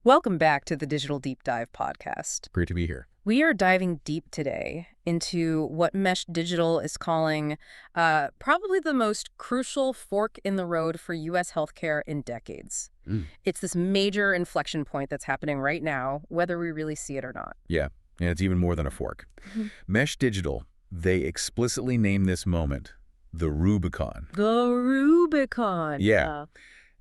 Welcome back to the Digital Deep Dive podcast. Great to be here. We are diving deep today into what Mesh Digital is calling probably the most crucial fork in the road for U.S. healthcare in decades. It's this major inflection point that's happening right now, whether we really see it or not. Yeah, and it's even more than a fork. Mesh Digital, they explicitly name this moment the Rubicon. The Rubicon. Yeah.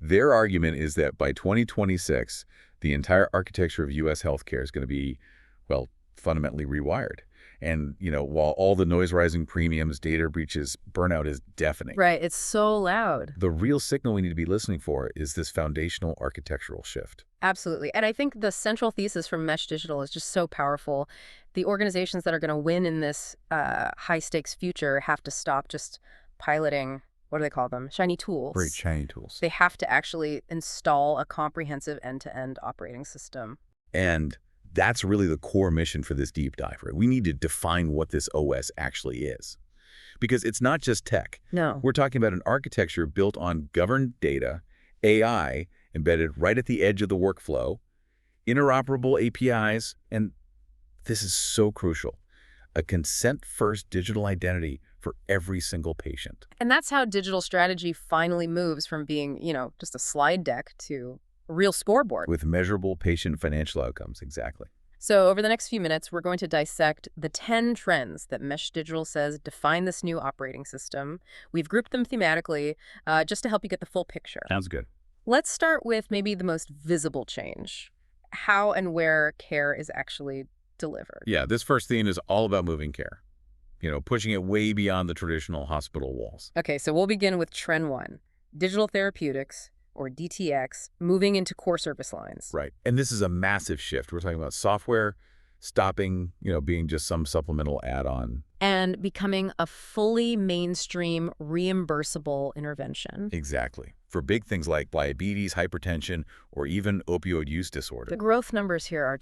Their argument is that by 2026, the entire architecture of U.S. healthcare is going to be, well, fundamentally rewired. And, while all the noise-rising premiums, data breaches, burnout is deafening. Right, it's so loud. The real signal we need to be listening for is this foundational architectural shift. Absolutely. And I think the central thesis from Mesh Digital is just so powerful. The organizations that are going to win in this high-stakes future have to stop just piloting, what do they call them? Shiny tools. Great, shiny tools. They have to actually install a comprehensive end-to-end operating system. And that's really the core mission for this deep dive, right? We need to define what this OS actually is. Because it's not just tech. No. We're talking about an architecture built on governed data, AI embedded right at the edge of the workflow, interoperable APIs, and this is so crucial, a consent-first digital identity for every single patient. And that's how digital strategy finally moves from being, just a slide deck to a real scoreboard. With measurable patient financial outcomes, exactly. So over the next few minutes, we're going to dissect the 10 trends that Mesh Digital says define this new operating system. We've grouped them thematically just to help you get the full picture. Sounds good. Let's start with maybe the most visible change, how and where care is actually delivered. Yeah, this first theme is all about moving care, pushing it way beyond the traditional hospital walls. Okay, so we'll begin with trend 1, digital therapeutics, or DTX, moving into core service lines. Right. And this is a massive shift. We're talking about software stopping, being just some supplemental add-on. And becoming a fully mainstream reimbursable intervention. Exactly. For big things like diabetes, hypertension, or even opioid use disorder. The growth numbers here are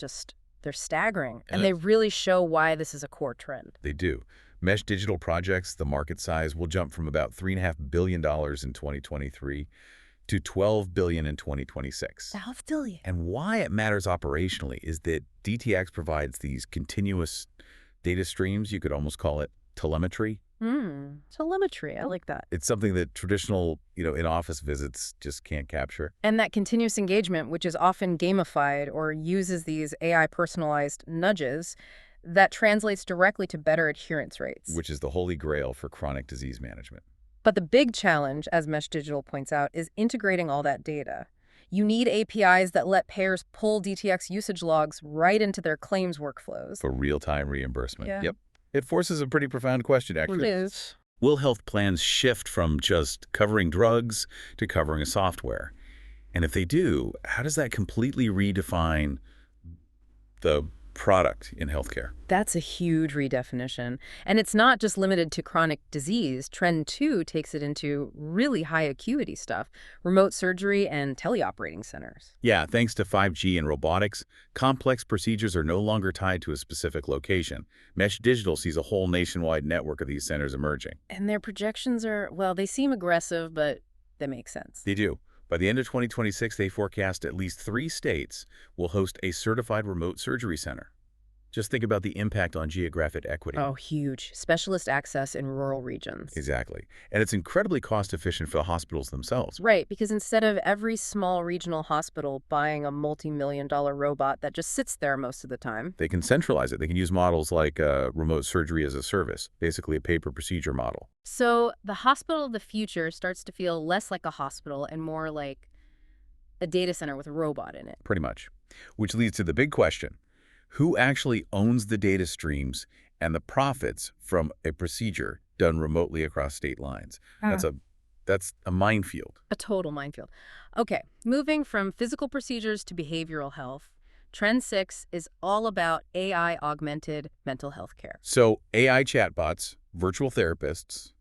they're staggering. And they really show why this is a core trend. They do. Mesh Digital projects, the market size will jump from about $3.5 billion in 2023 to $12 billion in 2026. $12 billion. And why it matters operationally is that DTX provides these continuous data streams. You could almost call it telemetry. Telemetry. I like that. It's something that traditional, in-office visits just can't capture. And that continuous engagement, which is often gamified or uses these AI personalized nudges, that translates directly to better adherence rates. Which is the holy grail for chronic disease management. But the big challenge, as Mesh Digital points out, is integrating all that data. You need APIs that let payers pull DTX usage logs right into their claims workflows. For real-time reimbursement. Yeah. Yep. It forces a pretty profound question, actually. It is. Will health plans shift from just covering drugs to covering a software? And if they do, how does that completely redefine the product in healthcare? That's a huge redefinition. And it's not just limited to chronic disease. Trend 2 takes it into really high acuity stuff, remote surgery and teleoperating centers. Yeah, thanks to 5G and robotics, complex procedures are no longer tied to a specific location. Mesh Digital sees a whole nationwide network of these centers emerging. And their projections are, well, they seem aggressive, but they make sense. They do. By the end of 2026, they forecast at least 3 states will host a certified remote surgery center. Just think about the impact on geographic equity. Oh, huge. Specialist access in rural regions. Exactly. And it's incredibly cost-efficient for the hospitals themselves. Right, because instead of every small regional hospital buying a multi-million-dollar robot that just sits there most of the time, they can centralize it. They can use models like remote surgery as a service, basically a pay-per-procedure model. So the hospital of the future starts to feel less like a hospital and more like a data center with a robot in it. Pretty much. Which leads to the big question. Who actually owns the data streams and the profits from a procedure done remotely across state lines? That's a minefield. A total minefield. Okay, moving from physical procedures to behavioral health, Trend 6 is all about AI-augmented mental health care. So AI chatbots, virtual therapists,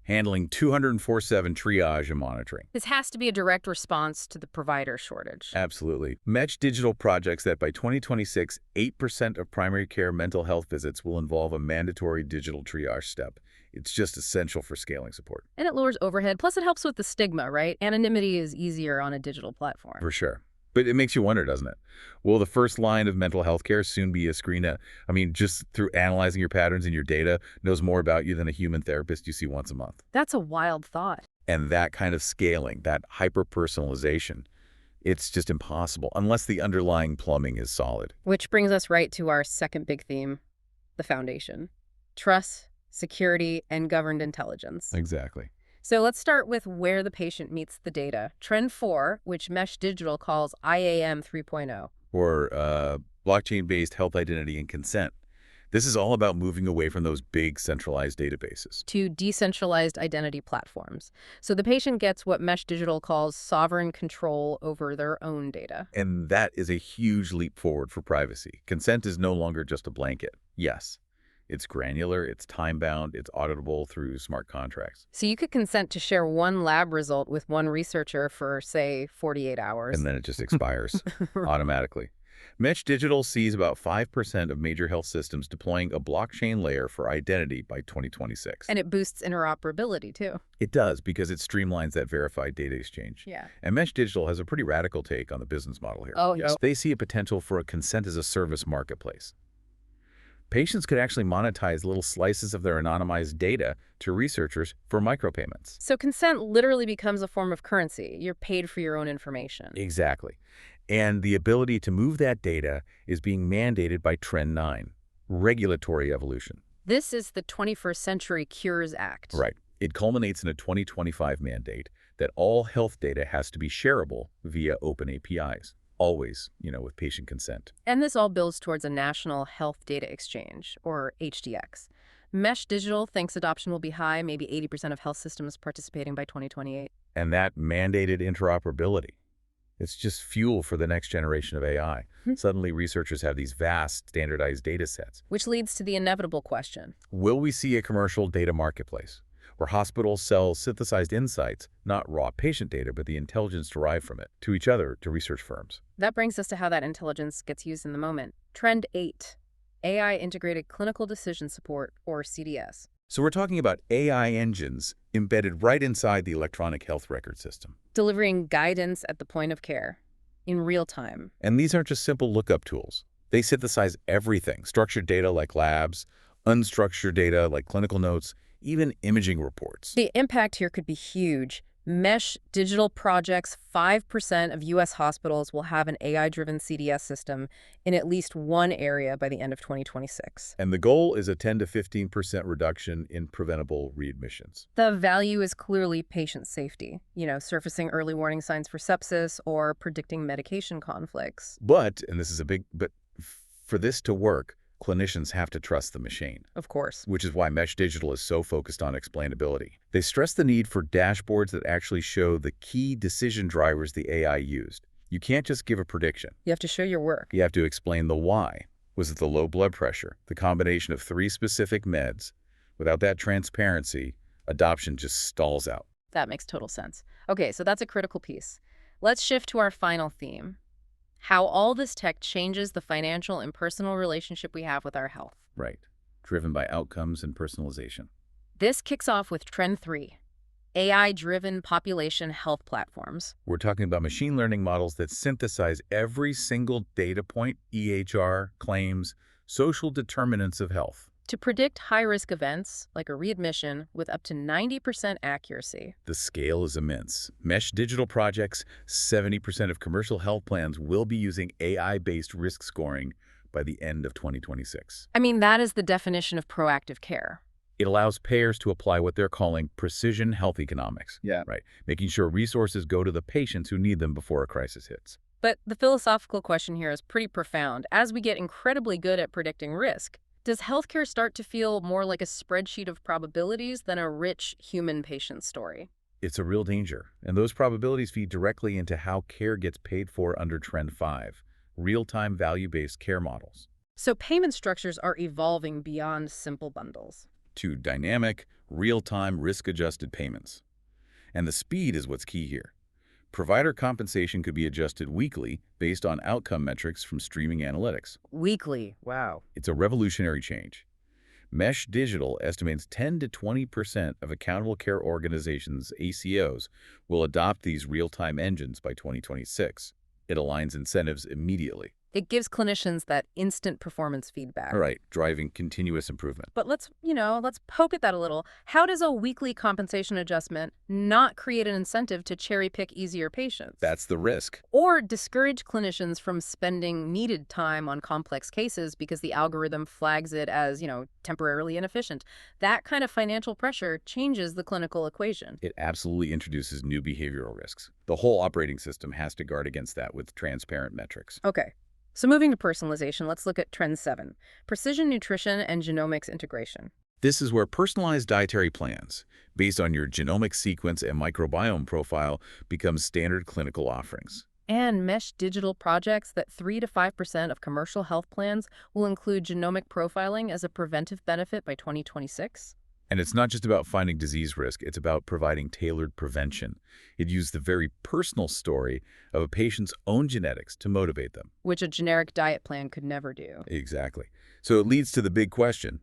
handling 204/7 triage and monitoring. This has to be a direct response to the provider shortage. Absolutely. Mesh Digital projects that by 2026, 8% of primary care mental health visits will involve a mandatory digital triage step. It's just essential for scaling support. And it lowers overhead. Plus, it helps with the stigma, right? Anonymity is easier on a digital platform. For sure. But it makes you wonder, doesn't it? Will the first line of mental health care soon be a screen that, just through analyzing your patterns and your data, knows more about you than a human therapist you see once a month? That's a wild thought. And that kind of scaling, that hyper-personalization, it's just impossible unless the underlying plumbing is solid. Which brings us right to our second big theme, the foundation. Trust, security, and governed intelligence. Exactly. So let's start with where the patient meets the data. Trend 4, which Mesh Digital calls IAM 3.0. Or blockchain-based health identity and consent. This is all about moving away from those big centralized databases. To decentralized identity platforms. So the patient gets what Mesh Digital calls sovereign control over their own data. And that is a huge leap forward for privacy. Consent is no longer just a blanket. Yes, it's granular, it's time-bound, it's auditable through smart contracts. So you could consent to share one lab result with one researcher for, say, 48 hours. And then it just expires automatically. Mesh Digital sees about 5% of major health systems deploying a blockchain layer for identity by 2026. And it boosts interoperability, too. It does, because it streamlines that verified data exchange. Yeah. And Mesh Digital has a pretty radical take on the business model here. Oh, yeah. They see a potential for a consent-as-a-service marketplace. Patients could actually monetize little slices of their anonymized data to researchers for micropayments. So consent literally becomes a form of currency. You're paid for your own information. Exactly. And the ability to move that data is being mandated by Trend 9, regulatory evolution. This is the 21st Century Cures Act. Right. It culminates in a 2025 mandate that all health data has to be shareable via open APIs. Always, with patient consent. And this all builds towards a National Health Data Exchange, or HDX. Mesh Digital thinks adoption will be high, maybe 80% of health systems participating by 2028. And that mandated interoperability, it's just fuel for the next generation of AI. Suddenly, researchers have these vast, standardized data sets. Which leads to the inevitable question. Will we see a commercial data marketplace, where hospitals sell synthesized insights, not raw patient data, but the intelligence derived from it, to each other, to research firms? That brings us to how that intelligence gets used in the moment. Trend 8, AI Integrated Clinical Decision Support, or CDS. So we're talking about AI engines embedded right inside the electronic health record system. Delivering guidance at the point of care, in real time. And these aren't just simple lookup tools. They synthesize everything, structured data like labs, unstructured data like clinical notes, even imaging reports. The impact here could be huge. Mesh Digital projects 5% of U.S. hospitals will have an AI-driven CDS system in at least one area by the end of 2026. And the goal is a 10 to 15% reduction in preventable readmissions. The value is clearly patient safety, surfacing early warning signs for sepsis or predicting medication conflicts. But, and this is a big but, for this to work, clinicians have to trust the machine. Of course. Which is why Mesh Digital is so focused on explainability. They stress the need for dashboards that actually show the key decision drivers the AI used. You can't just give a prediction. You have to show your work. You have to explain the why. Was it the low blood pressure, the combination of 3 specific meds? Without that transparency, adoption just stalls out. That makes total sense. Okay, so that's a critical piece. Let's shift to our final theme. How all this tech changes the financial and personal relationship we have with our health. Right. Driven by outcomes and personalization. This kicks off with Trend 3, AI-driven population health platforms. We're talking about machine learning models that synthesize every single data point, EHR, claims, social determinants of health. To predict high-risk events, like a readmission, with up to 90% accuracy. The scale is immense. Mesh Digital projects, 70% of commercial health plans will be using AI-based risk scoring by the end of 2026. That is the definition of proactive care. It allows payers to apply what they're calling precision health economics. Yeah. Right. Making sure resources go to the patients who need them before a crisis hits. But the philosophical question here is pretty profound. As we get incredibly good at predicting risk, does healthcare start to feel more like a spreadsheet of probabilities than a rich human patient story? It's a real danger, and those probabilities feed directly into how care gets paid for under Trend 5, real-time value-based care models. So payment structures are evolving beyond simple bundles. To dynamic, real-time, risk-adjusted payments. And the speed is what's key here. Provider compensation could be adjusted weekly based on outcome metrics from streaming analytics. Weekly, wow. It's a revolutionary change. Mesh Digital estimates 10 to 20% of accountable care organizations, ACOs, will adopt these real-time engines by 2026. It aligns incentives immediately. It gives clinicians that instant performance feedback. All right, driving continuous improvement. But let's poke at that a little. How does a weekly compensation adjustment not create an incentive to cherry-pick easier patients? That's the risk. Or discourage clinicians from spending needed time on complex cases because the algorithm flags it as, temporarily inefficient. That kind of financial pressure changes the clinical equation. It absolutely introduces new behavioral risks. The whole operating system has to guard against that with transparent metrics. Okay. So moving to personalization, let's look at Trend 7, precision nutrition and genomics integration. This is where personalized dietary plans, based on your genomic sequence and microbiome profile, become standard clinical offerings. And mesh digital projects that 3 to 5% of commercial health plans will include genomic profiling as a preventive benefit by 2026. And it's not just about finding disease risk, it's about providing tailored prevention. It used the very personal story of a patient's own genetics to motivate them. Which a generic diet plan could never do. Exactly. So it leads to the big question.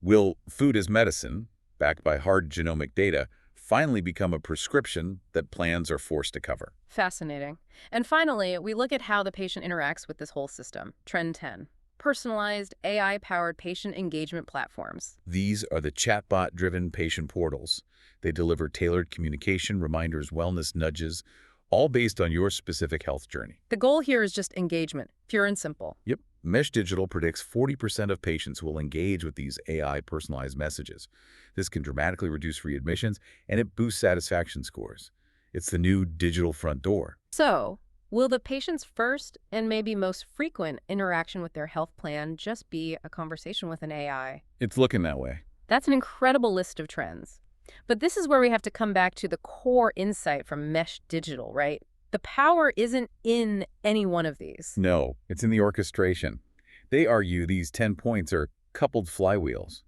Will food as medicine, backed by hard genomic data, finally become a prescription that plans are forced to cover? Fascinating. And finally, we look at how the patient interacts with this whole system. Trend 10. Personalized, AI-powered patient engagement platforms. These are the chatbot-driven patient portals. They deliver tailored communication, reminders, wellness nudges, all based on your specific health journey. The goal here is just engagement, pure and simple. Yep. Mesh Digital predicts 40% of patients will engage with these AI-personalized messages. This can dramatically reduce readmissions, and it boosts satisfaction scores. It's the new digital front door. So, will the patient's first and maybe most frequent interaction with their health plan just be a conversation with an AI? It's looking that way. That's an incredible list of trends. But this is where we have to come back to the core insight from Mesh Digital, right? The power isn't in any one of these. No, it's in the orchestration. They argue these 10 points are coupled flywheels.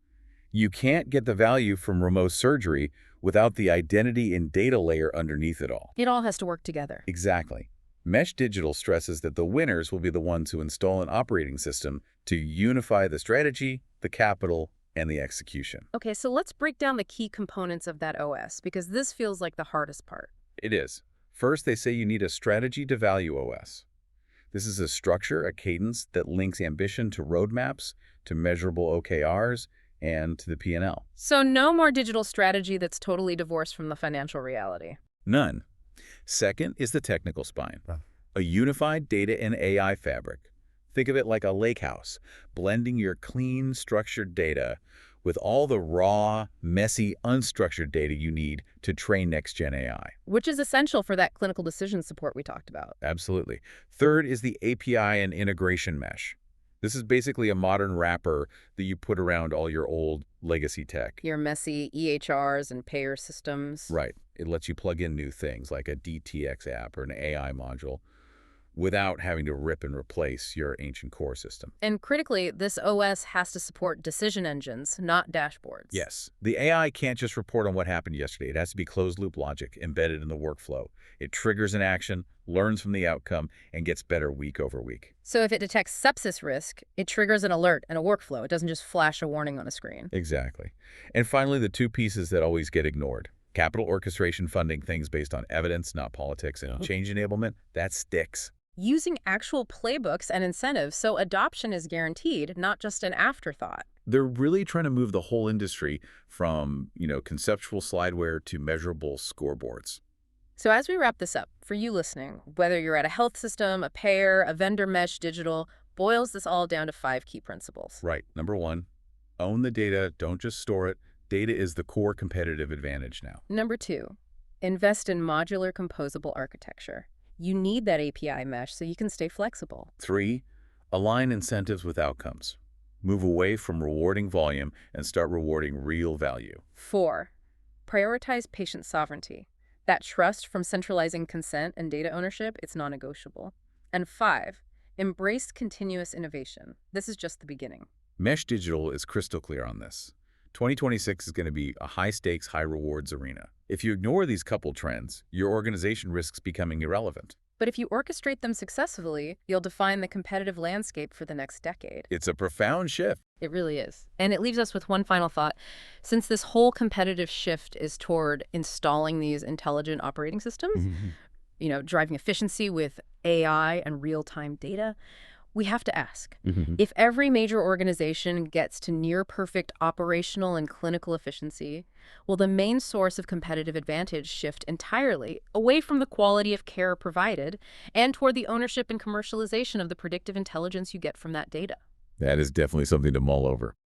You can't get the value from remote surgery without the identity and data layer underneath it all. It all has to work together. Exactly. Mesh Digital stresses that the winners will be the ones who install an operating system to unify the strategy, the capital, and the execution. Okay, so let's break down the key components of that OS, because this feels like the hardest part. It is. First, they say you need a strategy to value OS. This is a structure, a cadence that links ambition to roadmaps, to measurable OKRs, and to the P&L. So no more digital strategy that's totally divorced from the financial reality. None. Second is the technical spine, a unified data and AI fabric. Think of it like a lakehouse, blending your clean, structured data with all the raw, messy, unstructured data you need to train next-gen AI. Which is essential for that clinical decision support we talked about. Absolutely. Third is the API and integration mesh. This is basically a modern wrapper that you put around all your old legacy tech. Your messy EHRs and payer systems. Right. It lets you plug in new things like a DTX app or an AI module without having to rip and replace your ancient core system. And critically, this OS has to support decision engines, not dashboards. Yes. The AI can't just report on what happened yesterday. It has to be closed-loop logic embedded in the workflow. It triggers an action, learns from the outcome, and gets better week over week. So if it detects sepsis risk, it triggers an alert and a workflow. It doesn't just flash a warning on a screen. Exactly. And finally, the two pieces that always get ignored. Capital orchestration, funding things based on evidence, not politics, and change enablement, that sticks. Using actual playbooks and incentives so adoption is guaranteed, not just an afterthought. They're really trying to move the whole industry from, conceptual slideware to measurable scoreboards. So as we wrap this up, for you listening, whether you're at a health system, a payer, a vendor, Mesh Digital, boils this all down to 5 key principles. Right. Number 1, own the data, don't just store it. Data is the core competitive advantage now. Number 2, invest in modular composable architecture. You need that API mesh so you can stay flexible. 3, align incentives with outcomes. Move away from rewarding volume and start rewarding real value. 4, prioritize patient sovereignty. That trust from centralizing consent and data ownership, it's non-negotiable. And 5, embrace continuous innovation. This is just the beginning. Mesh Digital is crystal clear on this. 2026 is going to be a high-stakes, high-rewards arena. If you ignore these coupled trends, your organization risks becoming irrelevant. But if you orchestrate them successfully, you'll define the competitive landscape for the next decade. It's a profound shift. It really is. And it leaves us with one final thought. Since this whole competitive shift is toward installing these intelligent operating systems, driving efficiency with AI and real-time data, we have to ask, Mm-hmm. if every major organization gets to near-perfect operational and clinical efficiency, will the main source of competitive advantage shift entirely away from the quality of care provided and toward the ownership and commercialization of the predictive intelligence you get from that data? That is definitely something to mull over.